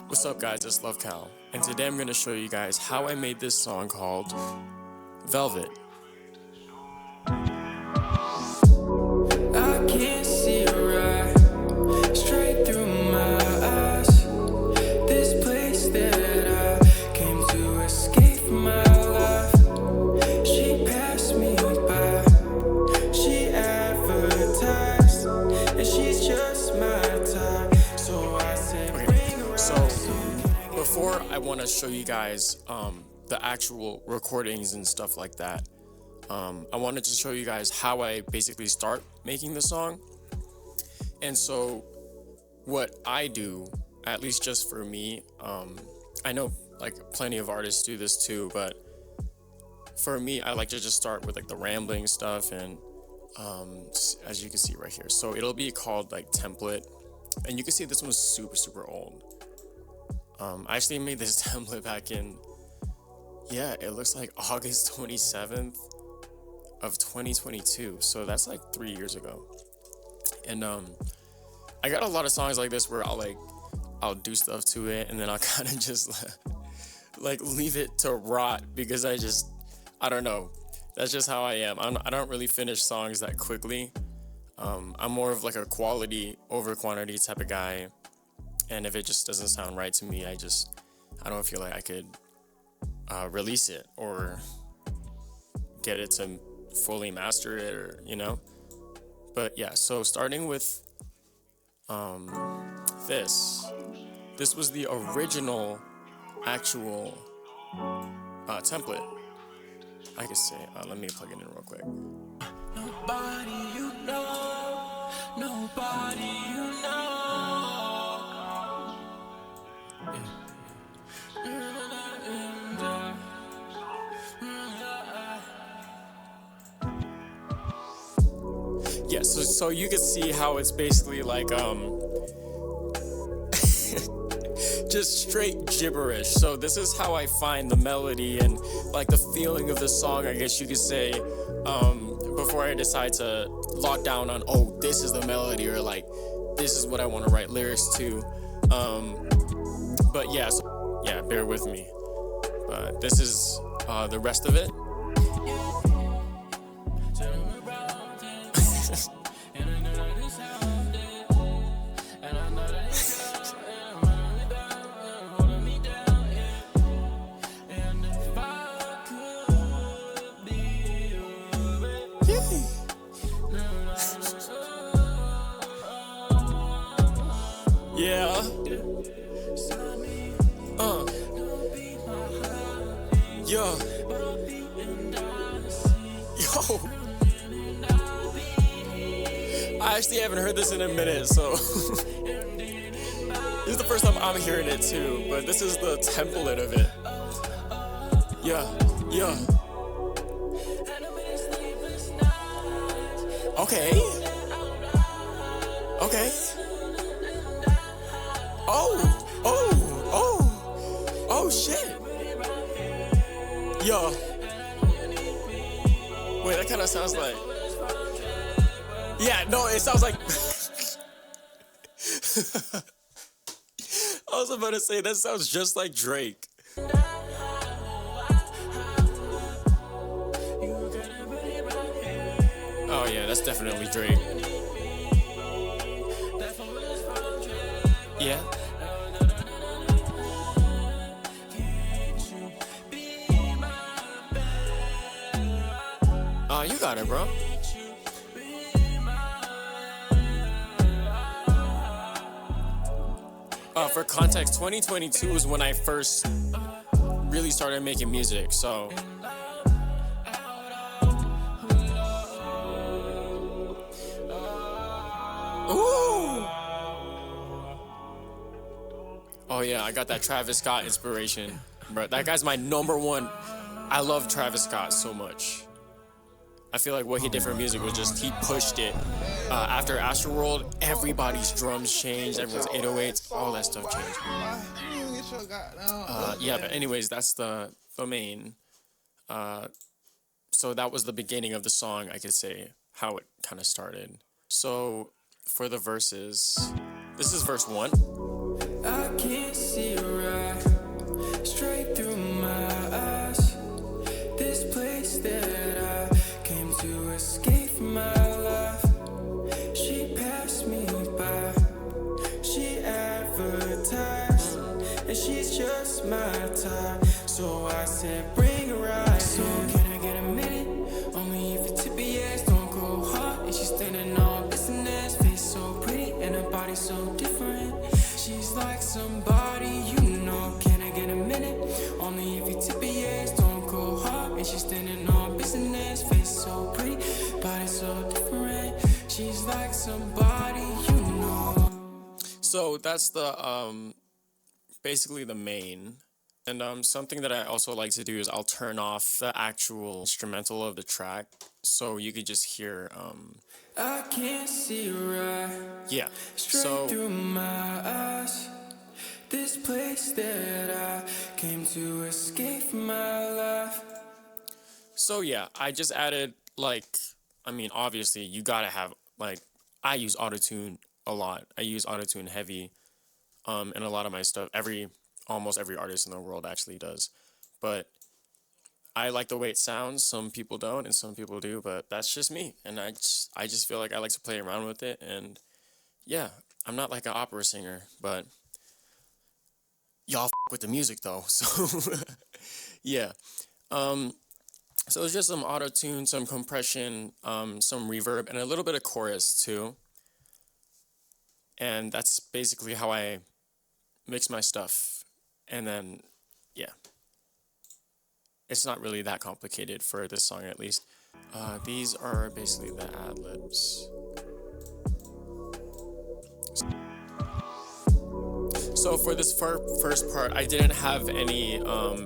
What's up guys, it's LOVCAL, and today I'm going to show you guys how I made this song called Velvet. I can't see right straight through my eyes. This place that I came to escape my life. She passed me by, she advertised, and she's just my type. So I said, bring her So out. before I want to show you guys the actual recordings and stuff like that, I wanted to show you guys how I basically start making the song. And so what I do, at least just for me, I know like plenty of artists do this too, but for me, I like to just start with like the rambling stuff, and as you can see right here, so it'll be called like template, and you can see this one's super old. I actually made this template back in, it looks like August 27th of 2022, so that's like 3 years ago. And I got a lot of songs like this where I'll do stuff to it, and then I'll kind of just like leave it to rot because I don't know, that's just how I am. I don't really finish songs that quickly. I'm more of like a quality over quantity type of guy, and if it just doesn't sound right to me, I don't feel like I could release it or get it to fully master it, or but yeah. So starting with this was the original actual template, I could say. Let me plug it in real quick. Nobody you know, nobody you know. Yeah, so you can see how it's basically like just straight gibberish. So this is how I find the melody and like the feeling of the song, I guess you could say, before I decide to lock down on, oh, this is the melody, or like this is what I want to write lyrics to. But yeah, so, yeah, bear with me. But this is the rest of it. Yeah. Yo. Yo. I actually haven't heard this in a minute, so this is the first time I'm hearing it too, but this is the template of it. Yeah. Okay. Oh shit. Yo. Wait, that kind of sounds like. Yeah, no, it sounds like. I was about to say, that sounds just like Drake. Oh yeah, that's definitely Drake. Yeah. Oh, you got it, bro. For context, 2022 was when I first really started making music, so. Ooh! Oh yeah, I got that Travis Scott inspiration. Bro, that guy's my number one. I love Travis Scott so much. I feel like what he did for music was just, he pushed it. After Astroworld, everybody's drums changed, everyone's 808s, all that stuff changed. Yeah, but anyways, that's the main. So that was the beginning of the song, I could say, how it kind of started. So for the verses, this is verse 1. I can't see and she's just my type. So I said, bring her right. So can I get a minute? Only if you tip your ass, don't go hard. And she's standing on business, face so pretty and her body so different. She's like somebody you know. Can I get a minute? Only if you tip your ass, don't go hard. And she's standing on business, face so pretty, body so different. She's like somebody you know. So that's the basically the main. And something that I also like to do is I'll turn off the actual instrumental of the track so you could just hear I can't see right. yeah. Straight So through my eyes. This place that I came to escape from my life. so yeah, I just added like, I mean, obviously you gotta have like, I use autotune a lot. I use autotune heavy in a lot of my stuff. Almost every artist in the world actually does. But I like the way it sounds. Some people don't and some people do, but that's just me. And I just feel like I like to play around with it. And yeah, I'm not like an opera singer, but y'all with the music though. So yeah. So it's just some auto tune, some compression, some reverb, and a little bit of chorus too. And that's basically how I mix my stuff. And then, yeah. It's not really that complicated for this song, at least. These are basically the ad-libs. So for this first part, I didn't have any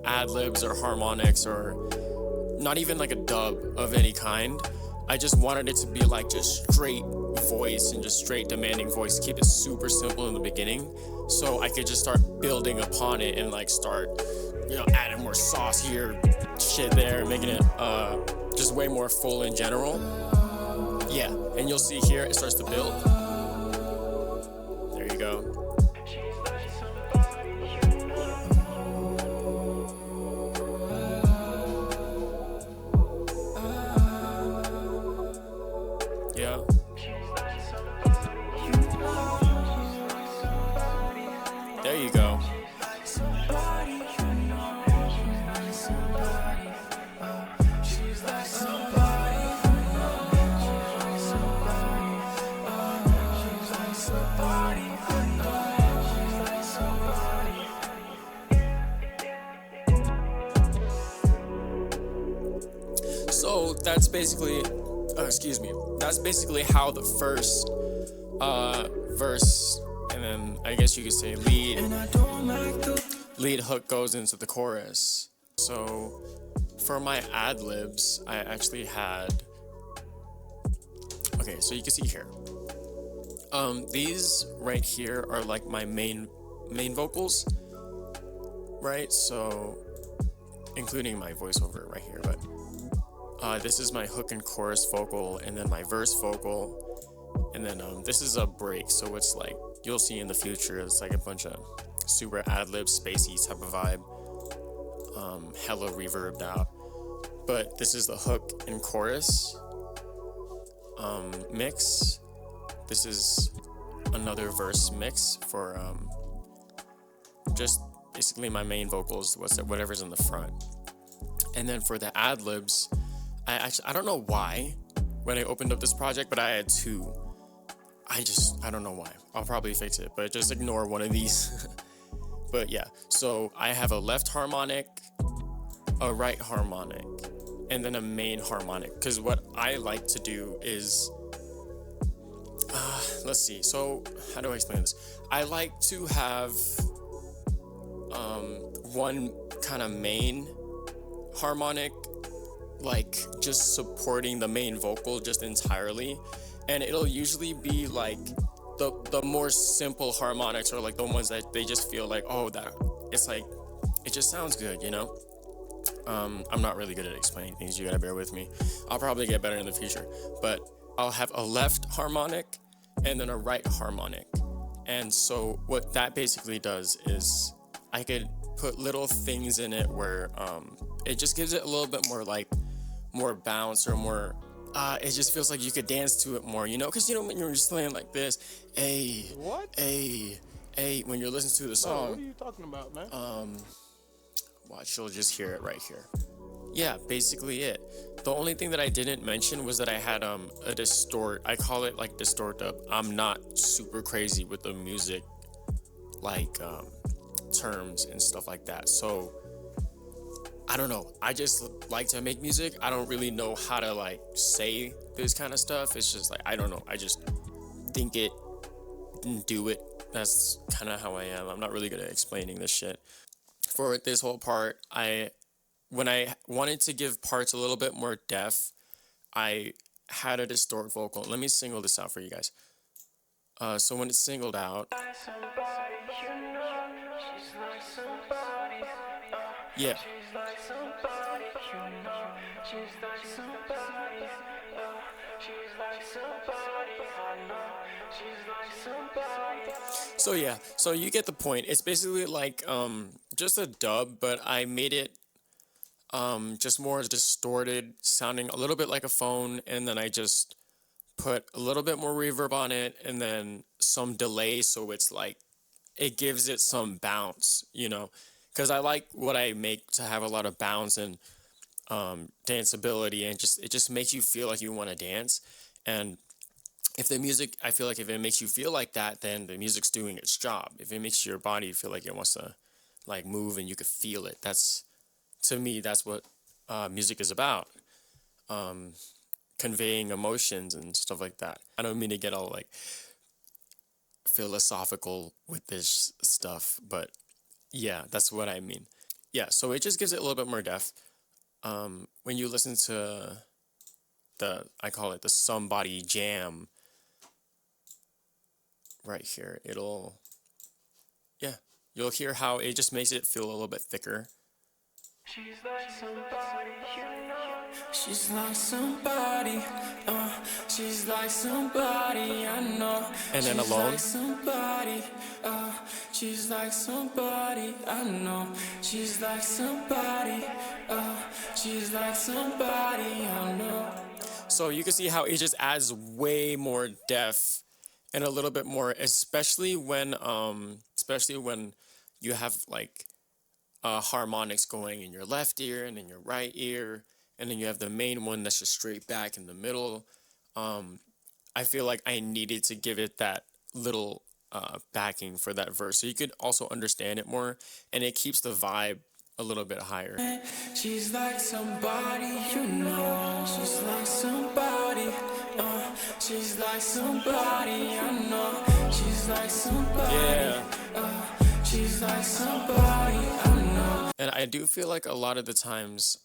ad-libs or harmonics or not even like a dub of any kind. I just wanted it to be like just straight voice and just straight demanding voice. Keep it super simple in the beginning so I could just start building upon it and like start, you know, adding more sauce here, shit there, making it just way more full in general. Yeah, and you'll see here it starts to build. There you go. Yeah. There you go. So that's basically, excuse me, that's basically how the first verse, and then I guess you could say lead hook goes into the chorus. So for my ad-libs, I actually had, okay, so you can see here. These right here are like my main vocals, right? So including my voiceover right here, but this is my hook and chorus vocal, and then my verse vocal, and then this is a break, so it's like you'll see in the future it's like a bunch of super ad-lib spacey type of vibe, hella reverbed out. But this is the hook and chorus mix. This is another verse mix for just basically my main vocals, whatever's in the front. And then for the ad-libs, I don't know why when I opened up this project, but I had two. I don't know why. I'll probably fix it, but just ignore one of these. But yeah, so I have a left harmonic, a right harmonic, and then a main harmonic. Because what I like to do is, let's see. So how do I explain this? I like to have one kind of main harmonic, like just supporting the main vocal just entirely, and it'll usually be like the more simple harmonics, or like the ones that they just feel like, oh, that it's like it just sounds good, you know. I'm not really good at explaining things, you gotta bear with me. I'll probably get better in the future, but I'll have a left harmonic and then a right harmonic. And so what that basically does is I could put little things in it where it just gives it a little bit more like more bounce, or more it just feels like you could dance to it more, you know, because you know when you're just playing like this, a Hey, when you're listening to the What song, are you talking about, man? watch, you'll just hear it right here. Yeah, basically it. The only thing that I didn't mention was that I had a distort. I call it like distort dub. I'm not super crazy with the music, like terms and stuff like that. So I don't know. I just like to make music. I don't really know how to like say this kind of stuff. It's just like I don't know. I just think it and do it. That's kind of how I am. I'm not really good at explaining this shit. For this whole part, when I wanted to give parts a little bit more depth, I had a distort vocal. Let me single this out for you guys. So when it's singled out, yeah. So yeah, so you get the point. It's basically like just a dub, but I made it just more distorted, sounding a little bit like a phone, and then I just put a little bit more reverb on it, and then some delay, so it's like it gives it some bounce, you know, because I like what I make to have a lot of bounce and danceability, and just it just makes you feel like you want to dance. And if the music, I feel like if it makes you feel like that, then the music's doing its job. If it makes your body feel like it wants to like move and you could feel it, that's, to me, that's what music is about. Conveying emotions and stuff like that. I don't mean to get all like philosophical with this stuff, but yeah, that's what I mean. Yeah, so it just gives it a little bit more depth. When you listen to I call it the somebody jam right here, you'll hear how it just makes it feel a little bit thicker. She's like somebody, you know. She's like somebody, she's like somebody I know. And then she's alone. Like somebody, she's like somebody I know. She's like somebody, she's like somebody I know. So you can see how it just adds way more depth and a little bit more, especially when you have like harmonics going in your left ear and in your right ear, and then you have the main one that's just straight back in the middle. I feel like I needed to give it that little backing for that verse, so you could also understand it more, and it keeps the vibe a little bit higher. She's like somebody, you know. She's like somebody, she's like somebody I know. She's like somebody, Yeah. She's like somebody I know. And I do feel like a lot of the times,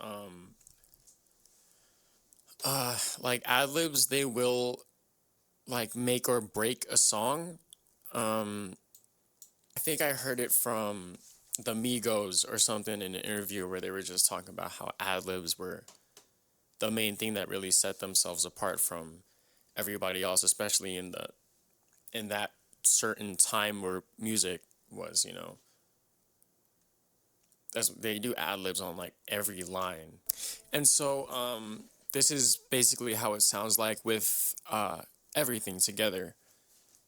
like ad-libs, they will like make or break a song. I think I heard it from the Migos or something in an interview where they were just talking about how ad-libs were the main thing that really set themselves apart from everybody else, especially in that certain time where music was, you know. They do ad-libs on like every line. And so this is basically how it sounds like with everything together.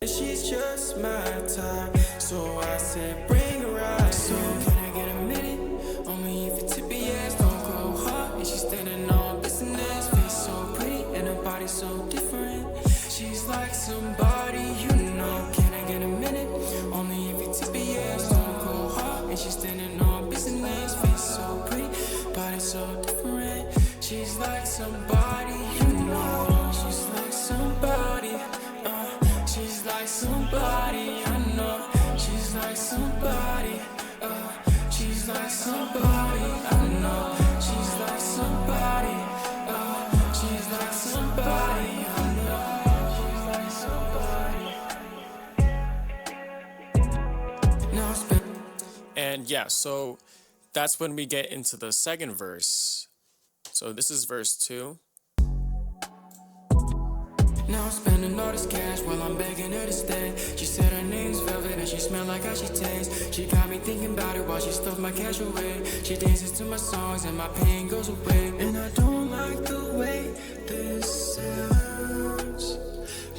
She's just my type, so I said bring her out. So can I get a minute? Only if it's tippy ass, don't go hard. And she's standing on business, face so pretty and her body so different. She's like somebody, you know. Can I get a minute? Only if it's tippy ass, don't go hard. And she's standing on business, face so pretty, body so different. She's like somebody, you know. She's like somebody. She's like somebody I know. She's like somebody. She's like somebody I know. She's like somebody. She's like somebody I know. She's like somebody. Now spend. And yeah, so that's when we get into the second verse. So this is verse 2. Now I'm spending all this cash while I'm begging her to stay. She said her name's Velvet and she smelled like how she tastes. She got me thinking about it while she stuffed my cash away. She dances to my songs and my pain goes away. And I don't like the way this sounds,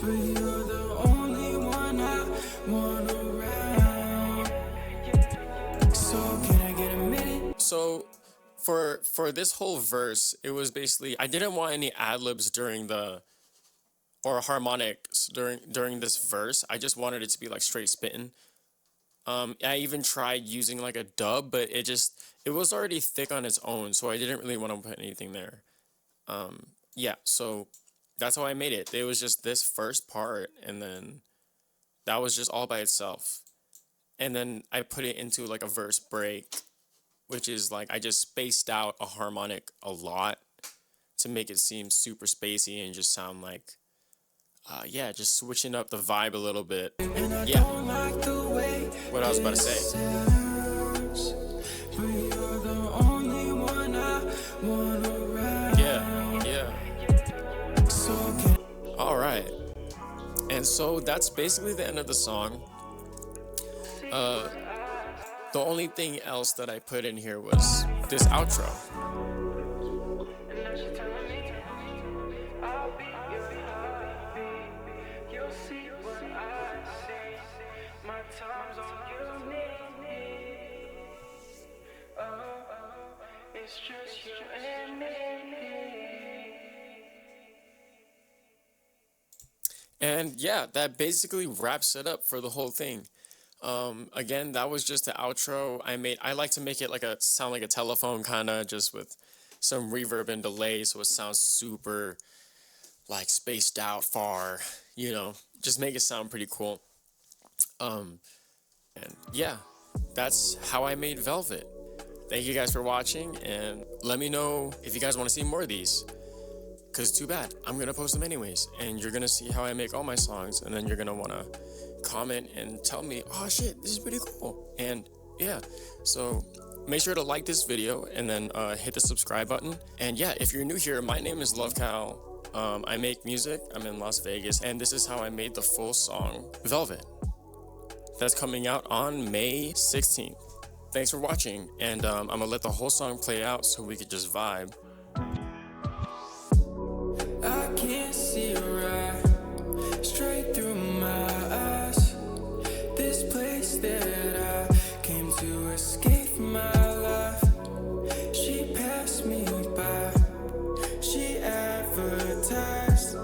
but you're the only one I want around. For this whole verse, it was basically I didn't want any ad libs during the or harmonics during this verse. I just wanted it to be like straight spitting. I even tried using like a dub, but it was already thick on its own, so I didn't really want to put anything there. Yeah, so that's how I made it. It was just this first part, and then that was just all by itself. And then I put it into like a verse break, which is like I just spaced out a harmonic a lot to make it seem super spacey and just sound like, yeah, just switching up the vibe a little bit. Yeah, what I was about to say. Yeah, yeah. All right. And so that's basically the end of the song. The only thing else that I put in here was this outro. It's just you and me. And yeah, that basically wraps it up for the whole thing. Again, that was just the outro I made. I like to make it like a sound like a telephone kind of just with some reverb and delay so it sounds super like spaced out far, just make it sound pretty cool. And yeah, that's how I made Velvet. Thank you guys for watching, and let me know if you guys want to see more of these. Because too bad, I'm going to post them anyways, and you're going to see how I make all my songs, and then you're going to want to comment and tell me, oh shit, this is pretty cool. And yeah, so make sure to like this video, and then hit the subscribe button. And yeah, if you're new here, my name is LOVCAL. I make music, I'm in Las Vegas, and this is how I made the full song, Velvet. That's coming out on May 16th. Thanks for watching, and I'm gonna let the whole song play out so we could just vibe. I can't see right straight through my eyes. This place that I came to escape from my life. She passed me by, she advertised,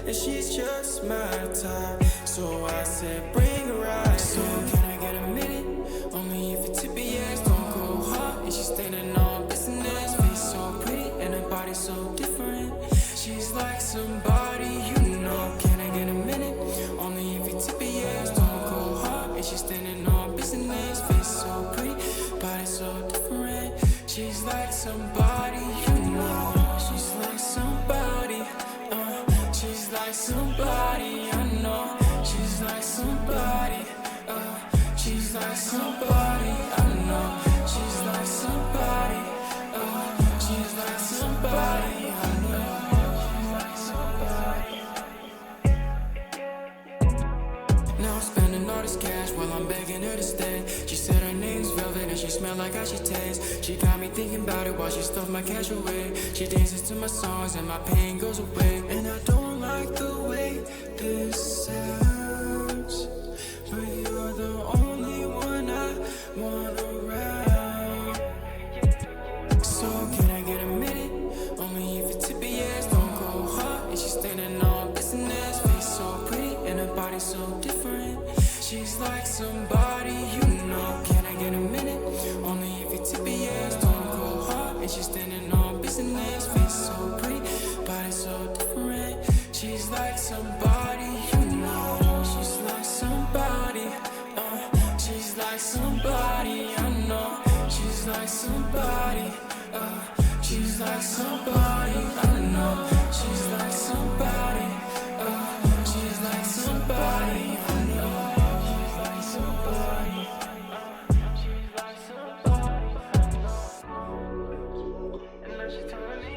and she's just my type. So I said, bring her right. So can I get a minute? Only if it's tippy yes, don't go hard. And she's standing on business, face so pretty and her body so different. She's like somebody you know. Can I get a minute? Only if it's tippy yes, don't go hard. And she's standing on business, face so pretty, body so different. She's like somebody you know. She's like somebody, she's like somebody I know. She's like somebody, she's like somebody I know. She's like somebody, she's like somebody I know. Now I'm spending all this cash while I'm begging her to stay. She said her name's Velvet and she smelled like how she tastes. She got me thinking about it while she stuffed my cash away. She dances to my songs and my pain goes away. And I don't like the way this sounds, but you're the only one I want around. So can I get a minute? Only if it's tippy yes, don't go hard. And she's standing on business, face so pretty and her body so different. She's like somebody you know. Can I get a minute? Only if it's tippy yes, don't go hard. And she's standing on business, face so pretty, body so different. She's like somebody you know. She's like somebody, she's like somebody I know. She's like somebody, she's like somebody I know. She's like somebody, she's like somebody I know. She's like somebody, she's like somebody I know. And now she's telling me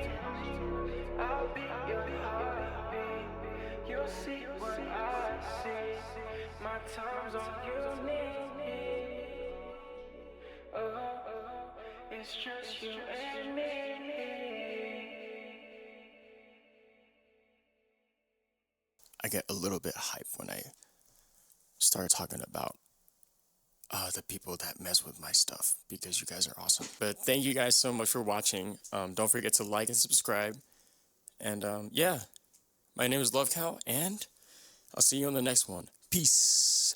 I'll be your heartbeat. You'll see what I see. My time's on your knee. It's just you and me. I get a little bit hype when I start talking about the people that mess with my stuff, because you guys are awesome. But thank you guys so much for watching. Don't forget to like and subscribe. And yeah, my name is LOVCAL, and I'll see you on the next one. Peace.